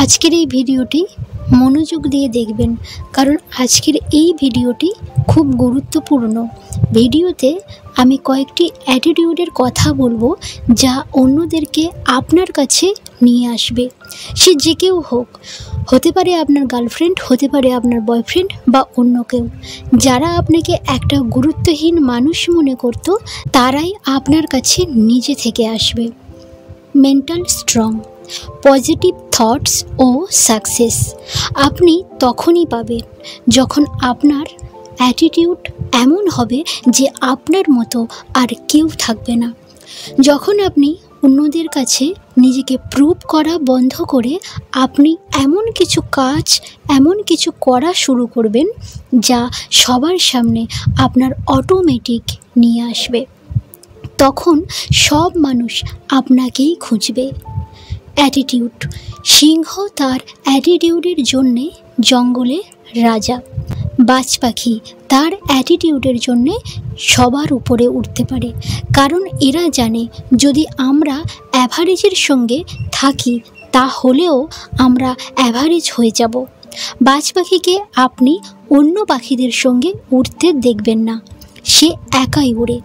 আজকের এই ভিডিওটি মনোযোগ দিয়ে দেখবেন, কারণ আজকের এই ভিডিওটি খুব গুরুত্বপূর্ণ। ভিডিওতে আমি কয়েকটি অ্যাটিটিউডের কথা বলবো, যা অন্যদেরকে আপনার কাছে নিয়ে আসবে। সে যে কেউ হোক, হতে পারে আপনার গার্লফ্রেন্ড, হতে পারে আপনার বয়ফ্রেন্ড বা অন্য কেউ। যারা আপনাকে একটা গুরুত্বহীন মানুষ মনে করত, তারাই আপনার কাছে নিজে থেকে আসবে। মেন্টাল স্ট্রং, পজিটিভ থটস ও সাকসেস আপনি তখনই পাবেন যখন আপনার অ্যাটিটিউড এমন হবে যে আপনার মতো আর কেউ থাকবে না। যখন আপনি অন্যদের কাছে নিজেকে প্রুভ করা বন্ধ করে আপনি এমন কিছু কাজ, এমন কিছু করা শুরু করবেন যা সবার সামনে আপনার অটোমেটিক নিয়ে আসবে, তখন সব মানুষ আপনাকেই খুঁজবে। অ্যাটিটিউড, সিংহ তার অ্যাটিটিউডের জন্যে জঙ্গলে রাজা। বাজ পাখি তার অ্যাটিটিউডের জন্যে সবার উপরে উঠতে পারে, কারণ এরা জানে যদি আমরা অ্যাভারেজের সঙ্গে থাকি তাহলেও আমরা অ্যাভারেজ হয়ে যাব। বাজ পাখিকে আপনি অন্য পাখিদের সঙ্গে উড়তে দেখবেন না, সে একাই উড়ে,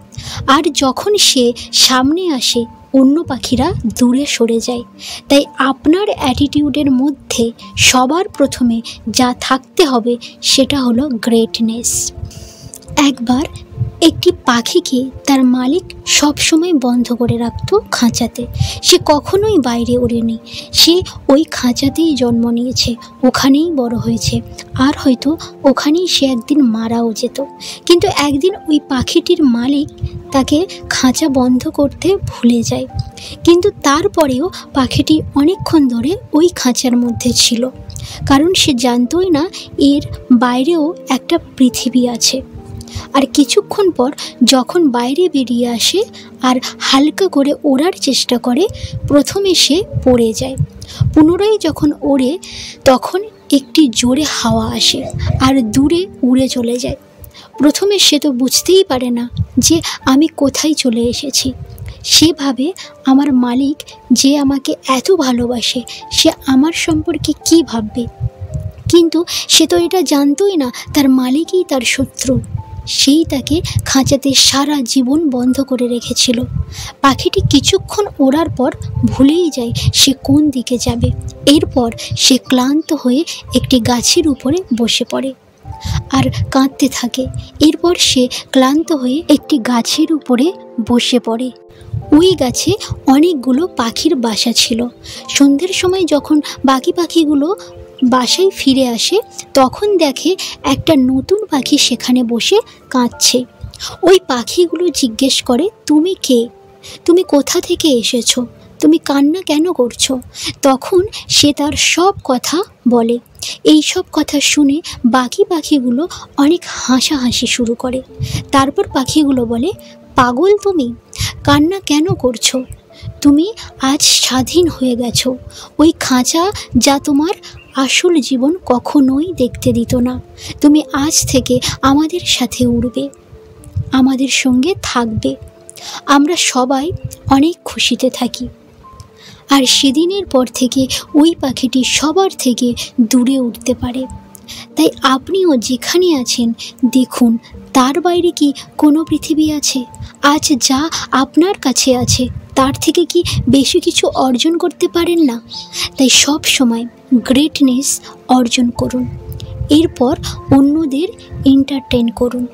আর যখন সে সামনে আসে অন্য পাখিরা দূরে সরে যায়। তাই আপনার অ্যাটিটিউডের মধ্যে সবার প্রথমে যা থাকতে হবে সেটা হলো গ্রেটনেস। একবার একটি পাখিকে তার মালিক সবসময় বন্ধ করে রাখত খাঁচাতে। সে কখনোই বাইরে ওড়েনি, সে ওই খাঁচাতেই জন্ম নিয়েছে, ওখানেই বড় হয়েছে, আর হয়তো ওখানেই সে একদিন মারাও যেত। কিন্তু একদিন ওই পাখিটির মালিক তাকে খাঁচা বন্ধ করতে ভুলে যায়, কিন্তু তারপরেও পাখিটি অনেকক্ষণ ধরে ওই খাঁচার মধ্যে ছিল, কারণ সে জানতই না এর বাইরেও একটা পৃথিবী আছে। আর কিছুক্ষণ পর যখন বাইরে বেরিয়ে আসে আর হালকা করে ওড়ার চেষ্টা করে, প্রথমে সে পড়ে যায়। পুনরায় যখন ওড়ে তখন একটি জোরে হাওয়া আসে আর দূরে উড়ে চলে যায়। প্রথমে সে তো বুঝতেই পারে না যে আমি কোথায় চলে এসেছি। সে ভাবে আমার মালিক যে আমাকে এত ভালোবাসে, সে আমার সম্পর্কে কি ভাববে। কিন্তু সে তো এটা জানতই না তার মালিকই তার শত্রু, সেই তাকে খাঁচাতে সারা জীবন বন্ধ করে রেখেছিল। পাখিটি কিছুক্ষণ ওড়ার পর ভুলেই যায় সে কোন দিকে যাবে। এরপর সে ক্লান্ত হয়ে একটি গাছের উপরে বসে পড়ে আর কাঁদতে থাকে। এরপর সে ক্লান্ত হয়ে একটি গাছের উপরে বসে পড়ে। ওই গাছে অনেকগুলো পাখির বাসা ছিল। সন্ধ্যের সময় যখন বাকি পাখিগুলো বাসায় ফিরে আসে তখন দেখে একটা নতুন পাখি সেখানে বসে কাঁদছে। ওই পাখিগুলো জিজ্ঞেস করে, তুমি কে? তুমি কোথা থেকে এসেছো? তুমি কান্না কেন করছো? তখন সে তার সব কথা বলে। এই সব কথা শুনে বাকি পাখিগুলো অনেক হাসাহাসি শুরু করে। তারপর পাখিগুলো বলে, পাগল তুমি, কান্না কেন করছো? তুমি আজ স্বাধীন হয়ে গেছো। ওই খাঁচা যা তোমার আসল জীবন কখনোই দেখতে দিত না, তুমি আজ থেকে আমাদের সাথে উড়বে, আমাদের সঙ্গে থাকবে। আমরা সবাই অনেক খুশিতে থাকি। আর সেদিনের পর থেকে ওই পাখিটি সবার থেকে দূরে উঠতে পারে। তাই আপনিও যেখানে আছেন দেখুন তার বাইরে কি কোনো পৃথিবী আছে? আজ যা আপনার কাছে আছে তার থেকে কি বেশি কিছু অর্জন করতে পারেন না? তাই সব সময় গ্রেটনেস অর্জন করুন, এরপর অন্যদের এন্টারটেইন করুন।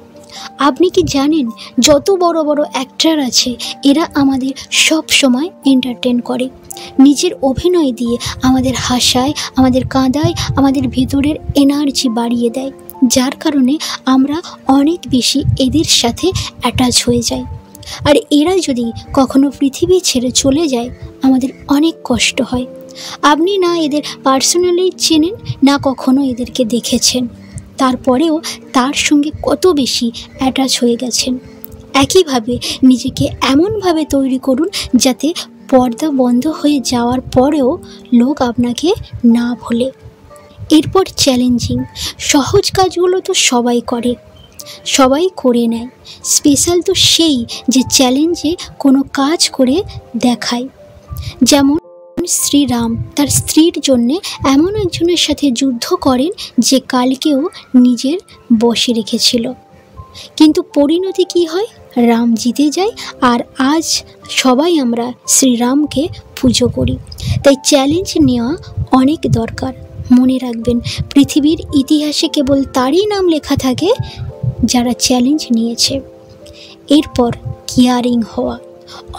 আপনি কি জানেন যত বড় বড় অ্যাক্টর আছে এরা আমাদের সব সময় এন্টারটেইন করে, নিজের অভিনয় দিয়ে আমাদের হাসায়, আমাদের কাঁদায়, আমাদের ভিতরের এনার্জি বাড়িয়ে দেয়, যার কারণে আমরা অনেক বেশি এদের সাথে অ্যাটাচ হয়ে যাই। আর এরা যদি কখনো পৃথিবী ছেড়ে চলে যায় আমাদের অনেক কষ্ট হয়। আপনি না এদের পার্সোনালি চেনেন, না কখনো এদেরকে দেখেছেন, তারপরেও তার সঙ্গে কত বেশি অ্যাটাচ হয়ে গেছেন। একইভাবে নিজেকে এমনভাবে তৈরি করুন যাতে পর্দা বন্ধ হয়ে যাওয়ার পরেও লোক আপনাকে না ভোলে। এরপর চ্যালেঞ্জিং, সহজ কাজগুলো তো সবাই করে, সবাই করে নেয়, স্পেশাল তো সেই যে চ্যালেঞ্জে কোনো কাজ করে দেখায়। যেমন শ্রীরাম তার স্ত্রীর জন্যে এমন একজনের সাথে যুদ্ধ করেন যে কালকেও নিজের বশে রেখেছিল, কিন্তু পরিণতি কি হয়? রাম জিতে যায়। আর আজ সবাই আমরা শ্রীরামকে পুজো করি। তাই চ্যালেঞ্জ নেওয়া অনেক দরকার। মনে রাখবেন, পৃথিবীর ইতিহাসে কেবল তারই নাম লেখা থাকে যারা চ্যালেঞ্জ নিয়েছে। এরপর কেয়ারিং হওয়া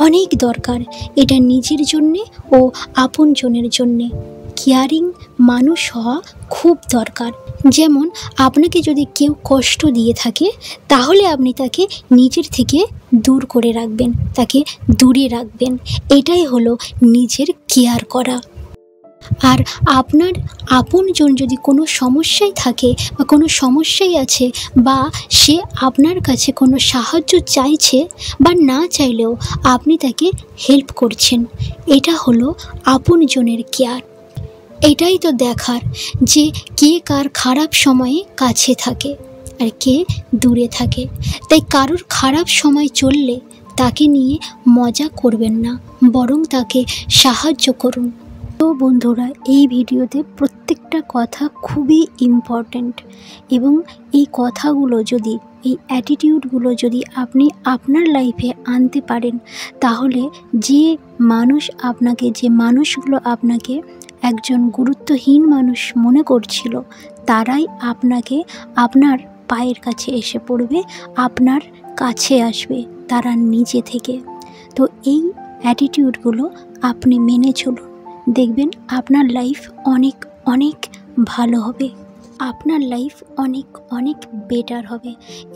অনেক দরকার। এটা নিজের জন্যে ও আপনজনের জন্যে কেয়ারিং মানুষ হওয়া খুব দরকার। যেমন আপনাকে যদি কেউ কষ্ট দিয়ে থাকে, তাহলে আপনি তাকে নিজের থেকে দূর করে রাখবেন, তাকে দূরে রাখবেন। এটাই হলো নিজের কেয়ার করা। আর আপনার আপনজন যদি কোনো সমস্যায় থাকে বা কোনো সমস্যায় আছে, বা সে আপনার কাছে কোনো সাহায্য চাইছে বা না চাইলেও আপনি তাকে হেল্প করছেন, এটা হলো আপনজনের কেয়ার। এটাই তো দেখার যে কে কার খারাপ সময়ে কাছে থাকে আর কে দূরে থাকে। তাই কারোর খারাপ সময় চললে তাকে নিয়ে মজা করবেন না, বরং তাকে সাহায্য করুন। তো বন্ধুরা, এই ভিডিওতে প্রত্যেকটা কথা খুবই ইম্পর্ট্যান্ট, এবং এই কথাগুলো যদি, এই অ্যাটিটিউডগুলো যদি আপনি আপনার লাইফে আনতে পারেন, তাহলে যে মানুষগুলো আপনাকে একজন গুরুত্বহীন মানুষ মনে করছিল, তারাই আপনাকে আপনার পায়ের কাছে এসে পড়বে, আপনার কাছে আসবে তারা নিজে থেকে। তো এই অ্যাটিটিউডগুলো আপনি মেনে চলুন, দেখবেন আপনার লাইফ অনেক অনেক ভালো হবে, আপনার লাইফ অনেক অনেক বেটার হবে,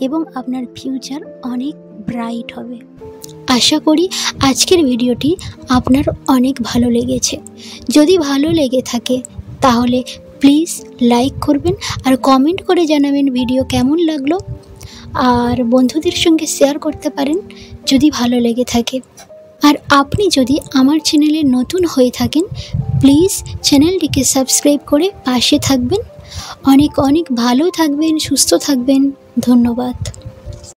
এবং আপনার ফিউচার অনেক ব্রাইট হবে। আশা করি আজকের ভিডিওটি আপনার অনেক ভালো লেগেছে। যদি ভালো লেগে থাকে তাহলে প্লিজ লাইক করবেন, আর কমেন্ট করে জানাবেন ভিডিও কেমন লাগলো, আর বন্ধুদের সঙ্গে শেয়ার করতে পারেন যদি ভালো লেগে থাকে। আর আপনি যদি আমার চ্যানেলে নতুন হয়ে থাকেন, প্লিজ চ্যানেলটিকে সাবস্ক্রাইব করে পাশে থাকবেন। অনেক অনেক ভালো থাকবেন, সুস্থ থাকবেন। ধন্যবাদ।